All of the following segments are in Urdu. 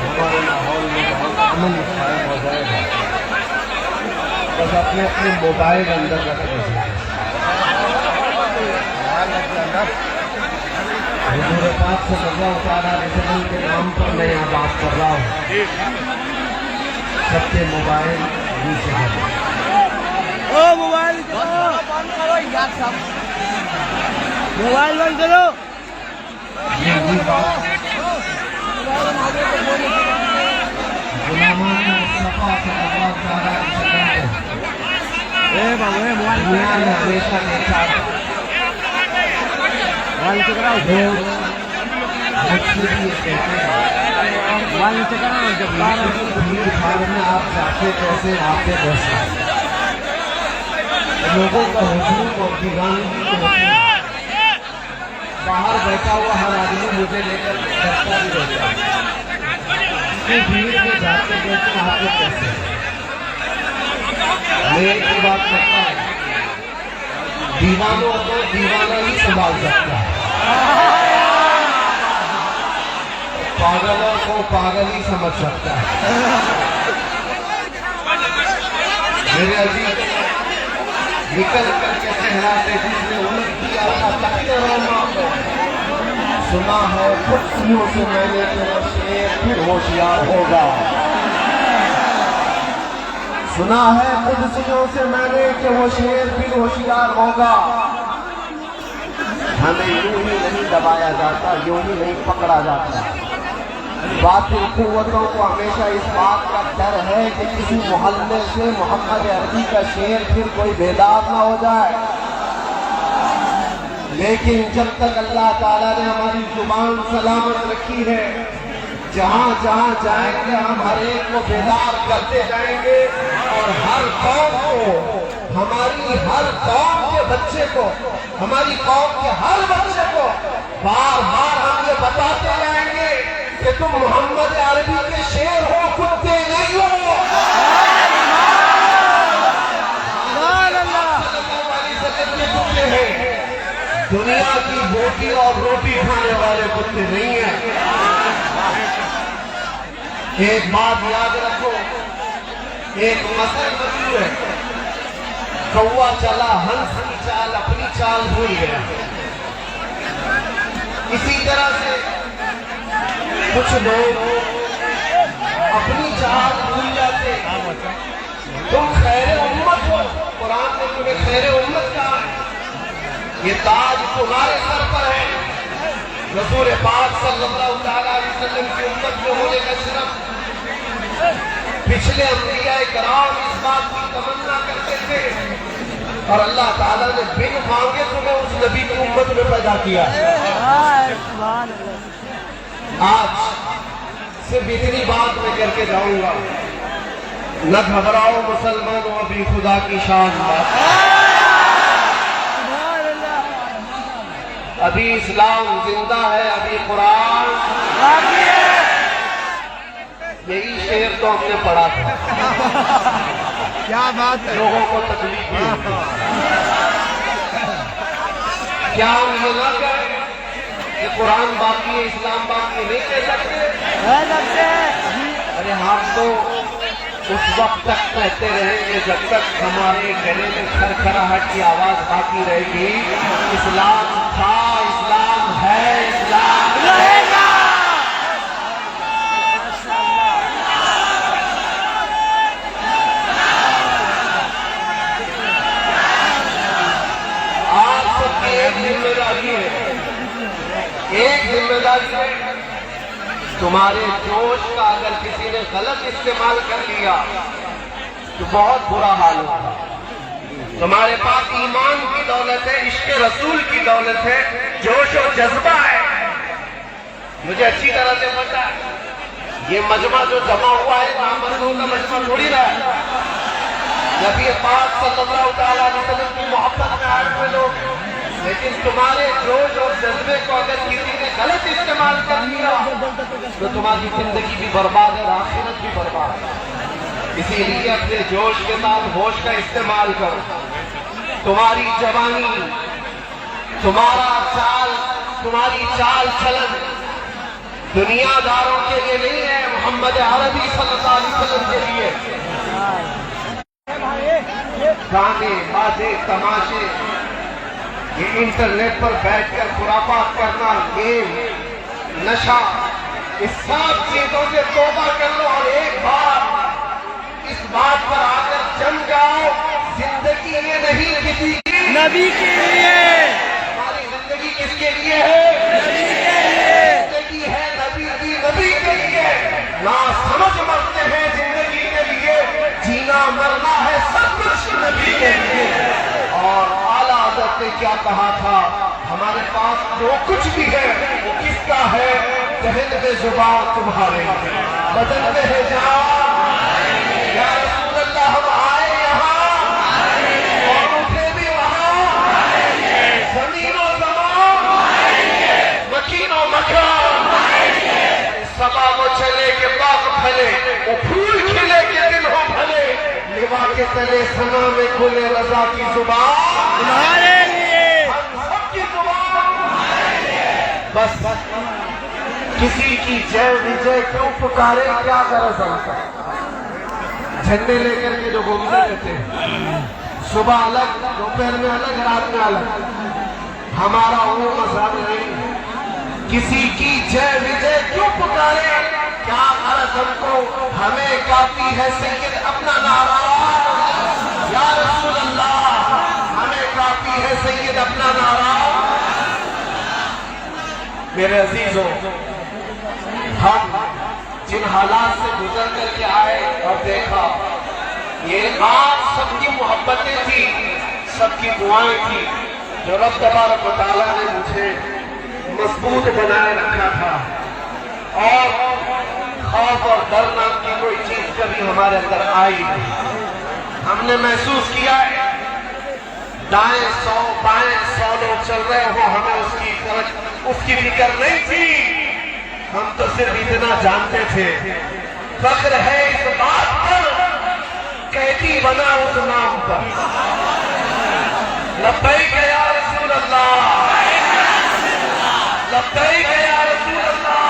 ہمارے ماحول میں بہت امن قائم ہو جائے گا. بس اپنے اپنے موبائل اندر رکھ لیجیے. حضور پاک صلی اللہ تعالیٰ علیہ وسلم کے نام پر میں یہاں بات کر رہا ہوں. سب کے موبائل نیچے کرو. موبائل بند کرو یار صاحب. موبائل بند کرو. یہ بات غلامان مصطفیٰ صلی اللہ تعالیٰ علیہ وسلم کو دنیا میں ہمیشہ دیکھا. لوگ مجھ سے بھی یہ کہتے ہیں بھیڑ بھاڑ میں آپ جاتے کیسے آتے کیسے. لوگوں کا ہجوم اور دیوانگی تو ہوتی ہے. باہر بیٹھا ہوا ہر آدمی مجھے لے کر ڈرتا بھی رہتا ہے. بھیڑ میں جاتے کیسے آتے کیسے. میں ایک ہی بات کرتا ہوں, دیوانوں کو دیوانہ ہی سنبھال سکتا ہے, پاگلوں کو پاگل ہی سمجھ سکتا ہے. میرے عزیز نکل کر کے صحرا سے جس نے الٹ کیا تھا تخت روما کو, سنا ہے خوشیوں سے میں نے کہ وہ شیر پھر ہوشیار ہوگا. سنا ہے خوشیوں سے میں نے کہ وہ شیر پھر ہوشیار ہوگا. ہمیں یوں ہی نہیں دبایا جاتا, یوں ہی نہیں پکڑا جاتا. باطل قوتوں کو ہمیشہ اس بات کا ڈر ہے کہ کسی محلے سے محمد عربی کا شیر پھر کوئی بیدار نہ ہو جائے. لیکن جب تک اللہ تعالیٰ نے ہماری زبان سلامت رکھی ہے, جہاں جہاں جائیں گے ہم ہر ایک کو بیدار کرتے جائیں گے, اور ہر قوم کو, ہماری ہر قوم کے بچے کو, ہماری قوم کے ہر بچے کو بار بار ہم یہ بتاتے جائیں گے کہ تم محمد عربی کے شیر ہو, کتے نہیں ہو. دنیا کی بوٹی اور روٹی کھانے والے کتے نہیں ہیں. ایک بات یاد رکھو, ایک مثل مشہور ہے, کوا چلا ہنس کی چال اپنی چال بھول گیا. اسی طرح سے کچھ لوگ اپنی چال بھول جاتے. تم خیر امت ہو, قرآن نے تمہیں خیر امت کہا, یہ تاج تمہارے سر پر ہے. رسول پاک صلی اللہ تعالیٰ علیہ وسلم کی امت میں ہونے کا صرف پچھلے انبیاء کرام اس بات کی تمنا کرتے تھے, اور اللہ تعالیٰ نے بن مانگے تمہیں اس نبی کی امت میں پیدا کیا. آج صرف اتنی بات میں کر کے جاؤں گا, نہ گھبراؤ مسلمانوں, ابھی خدا کی شان بات, ابھی اسلام زندہ ہے, ابھی قرآن. یہی شعر تو ہم نے پڑھا تھا. کیا بات ہے. لوگوں کو تکلیف دی. کیا ہم یہ نہ کہیں کہ قرآن باقی ہے, اسلام باقی ہے, نہیں کہہ سکتے؟ ارے ہم تو اس وقت تک کہتے رہیں گے جب تک ہمارے گلے میں کھرکھراہٹ کی آواز باقی رہے گی. اسلام تھا, اسلام ہے, اسلام رہے گا. آپ سب کی ایک ذمہ داری ہے, ایک ذمہ داری ہے. تمہارے جوش کا اگر کسی نے غلط استعمال کر لیا تو بہت برا حال ہوگا. تمہارے پاس ایمان کی دولت ہے, عشق رسول کی دولت ہے, جوش و جذبہ ہے. مجھے اچھی طرح سے پتا ہے یہ مجمع جو جمع ہوا ہے نامردوں کا مجمع تھوڑی رہا ہے. نبی پاک صلی اللہ تعالیٰ علیہ وسلم کی محبت میں آئے ہوئے لوگ, لیکن تمہارے جوش اور جذبے کو اگر کسی نے غلط استعمال کر لیا تو تمہاری زندگی بھی برباد ہے، آخرت بھی برباد ہے۔ اسی لیے اپنے جوش کے ساتھ ہوش کا استعمال کرو۔ تمہاری جوانی، تمہارا چال، تمہاری چال چلن دنیا داروں کے لیے نہیں ہے، محمد عربی صلی اللہ علیہ وسلم کے لیے۔ گانے، باتیں، تماشے، یہ انٹرنیٹ پر بیٹھ کر خرافات کرنا، گیم، نشہ، اس سب چیزوں سے توبہ کر لو اور ایک بار اس بات پر آ کر جم جاؤ، زندگی یہ نہیں کسی نبی کے لیے، ہماری زندگی کس کے لیے ہے؟ نبی کے لیے، زندگی ہے نبی کی، نبی کے لیے۔ نا سمجھ مرتے ہیں زندگی کے لیے، جینا مرنا ہے سب کچھ نبی کے لیے۔ اور اعلیٰ حضرت نے کیا کہا تھا؟ ہمارے پاس جو کچھ بھی ہے وہ کس کا ہے؟ دہن میں زبان تمہارے، بدن میں ہے جان۔ یا رسول اللہ ہم آئے یہاں اور اٹھے بھی وہاں، زمین و زمان، مکین و مکان، سبا وہ چلے کہ باغ پھلے، وہ پھول کھلے کہ دل ہو بھلے، لوا کے تلے سنا میں کھلے رضا کی زبان، تمہارے لیے، ہم سب کی زبان۔ بس کسی کی جے وجے کیوں پکارے، کیا غرض ہے؟ جھنڈے لے کر کے جو گھومتے رہتے ہیں، صبح الگ، دوپہر میں الگ، رات میں الگ، ہمارا وہ مذہب نہیں۔ کسی کی جے وجے کیوں پکارے، کیا غرض ہم کو؟ ہمیں کافی ہے سید اپنا نعرہ، یا رسول اللہ ہمیں کافی ہے سید اپنا نعرہ۔ میرے عزیزوں، ہم جن حالات سے گزر کر کے آئے اور دیکھا، یہ آپ سب کی محبتیں تھی، سب کی دعائیں تھی، جو رب تبارک و تعالیٰ نے مجھے مضبوط بنائے رکھا تھا، اور خوف اور ڈر نام کی کوئی چیز کبھی ہمارے اندر آئی نہیں۔ ہم نے محسوس کیا ہے دائیں 100 بائیں 100 لوگ چل رہے ہو، ہمیں اس کی فکر نہیں تھی، ہم تو صرف اتنا جانتے تھے، فخر ہے اس بات پر قیدی بنا اس نام پر، لبیک یا رسول اللہ، لبیک یا رسول اللہ۔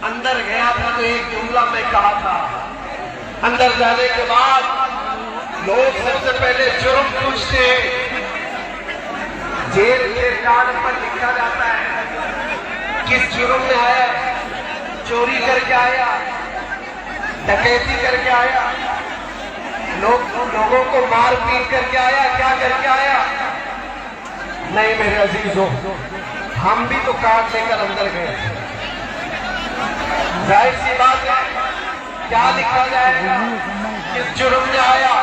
اندر گیا تھا تو ایک جملہ میں کہا تھا، اندر جانے کے بعد لوگ سب سے پہلے جرم پوچھتے، جیل کے کارڈ پر لکھا جاتا ہے کس جرم میں آیا، چوری کر کے آیا، ڈکیتی کر کے آیا، لوگوں کو مار پیٹ کر کے آیا، کیا کر کے آیا؟ نہیں میرے عزیزوں، ہم بھی تو کارڈ لے کر اندر گئے تھے، ظاہر سی بات ہے کیا لکھا جائے گا، کس جرم میں آیا؟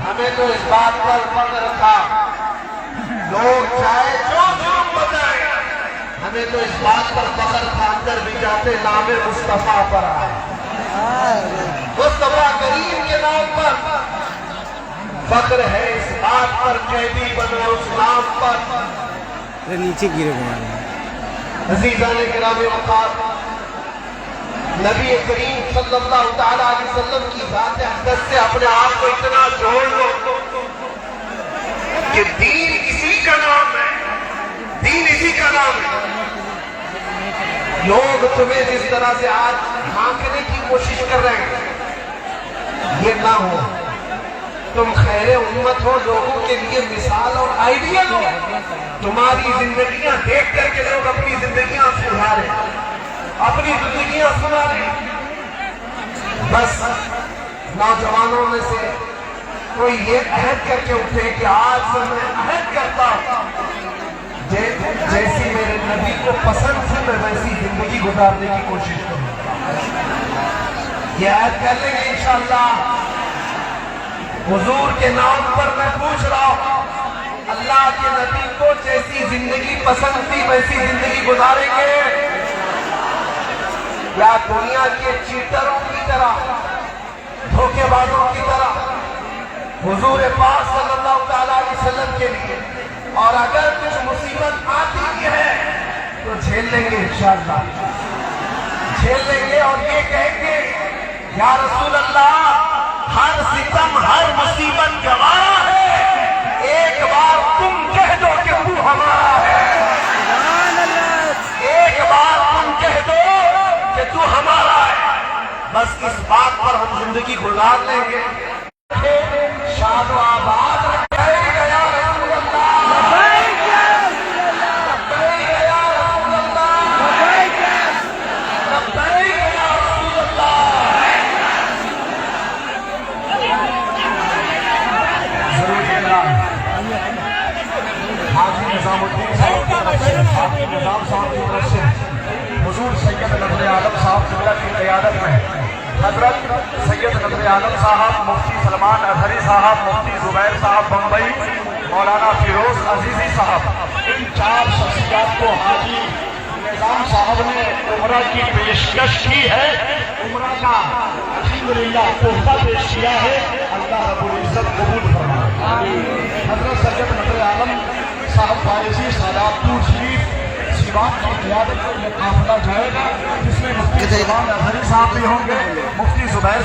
ہمیں تو اس بات پر فخر تھا، لوگ چاہے جو جرم بتائیں، ہمیں تو اس بات پر فخر تھا، اندر بھی جاتے نام مصطفیٰ پر آئے، مصطفیٰ کریم کے نام پر فخر ہے، اس بات پر قیدی بنا اس نام پر۔ نیچے گرے گئے عزیزان کرام وقار، نبی کریم صلی اللہ تعالیٰ علیہ وسلم کی ذات اقدس سے اپنے آپ کو اتنا جوڑ لو کہ دین اسی کا نام ہے، دین اسی کا نام ہے۔ لوگ تمہیں جس طرح سے آج ڈھانکنے کی کوشش کر رہے ہیں، یہ نہ ہو، تم خیر امت ہو، لوگوں کے لیے مثال اور آئیڈیل ہو، تمہاری زندگیاں دیکھ کر کے لوگ اپنی زندگیاں سدھاریں، اپنی زندگیاں سدھاریں۔ بس نوجوانوں میں سے کوئی یہ عہد کر کے اٹھے کہ آج سے میں عہد کرتا ہوں، جیسی میرے نبی کو پسند تھی میں ویسی زندگی گزارنے کی کوشش کروں، یہ عہد کر لیں گے انشاءاللہ۔ حضور کے نام پر میں پوچھ رہا ہوں، اللہ کے نبی کو جیسی زندگی پسند تھی ویسی زندگی گزاریں گے یا دنیا کے چیٹروں کی طرح، دھوکے بازوں کی طرح حضور پاک صلی اللہ تعالیٰ علیہ وسلم کے لیے اور اگر کچھ مصیبت آتی بھی ہے تو جھیل لیں گے انشاءاللہ، جھیل لیں گے اور یہ کہیں گے یا رسول اللہ ہر ستم ہر مصیبت گوارا ہے، ایک بار تم کہہ دو کہ تو ہمارا ہے، ایک بار تم کہہ دو کہ تو ہمارا ہے، بس اس بات پر ہم زندگی گزار لیں گے۔ شاد و آباد رکھے گیا رسول اللہ، لبیک یا رسول اللہ، لبیک یا رسول اللہ، لبیک یا رسول اللہ۔ ضروری اعلان حاجی نظام الدین صاحب کی طرف سے، حاجی نظام صاحب کی طرف سے حضور سید نظر عالم صاحب قبلہ کی قیادت میں حضرت سید نظر عالم صاحب، مفتی سلمان اظہری صاحب، مفتی زبیر صاحب بمبئی، مولانا فیروز عزیزی صاحب، ان 4 شخصیات کو حاجی نظام صاحب نے عمرہ کی پیشکش کی ہے، عمرہ کا الحمدللہ تحفہ پیش کیا ہے، اللہ رب العزت قبول فرمائے۔ حضرت سید نظر عالم صاحب فائزی سادات پور شریف سیوان کی قیادت میں یہ قافلہ جائے گا، جس میں مفتی سلمان اظہری صاحب بھی ہوں گے، مفتی زبیر